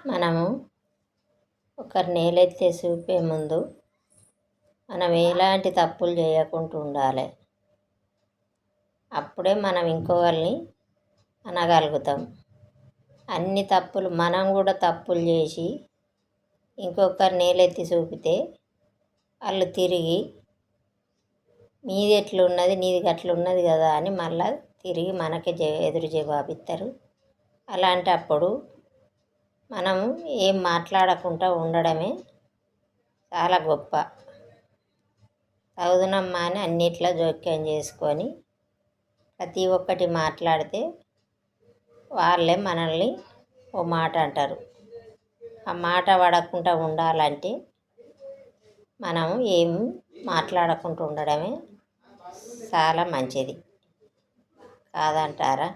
మనము ఒకరు నేలెత్తి చూపే ముందు మనం ఎలాంటి తప్పులు చేయకుండా ఉండాలి. అప్పుడే మనం ఇంకొకరిని అనగలుగుతాం. అన్ని తప్పులు మనం కూడా తప్పులు చేసి ఇంకొకరు నేలెత్తి చూపితే వాళ్ళు తిరిగి మీది ఎట్లున్నది నీది గట్లున్నది కదా అని మళ్ళా తిరిగి మనకే ఎదురు జవాబిస్తారు. అలాంటప్పుడు మనం ఏం మాట్లాడకుండా ఉండడమే చాలా గొప్ప. చదువునమ్మా అని అన్నిట్లో జోక్యం చేసుకొని ప్రతి ఒక్కటి మాట్లాడితే వాళ్ళే మనల్ని ఓ మాట అంటారు. ఆ మాట పడకుండా ఉండాలంటే మనం ఏం మాట్లాడకుండా ఉండడమే చాలా మంచిది కాదంటారా?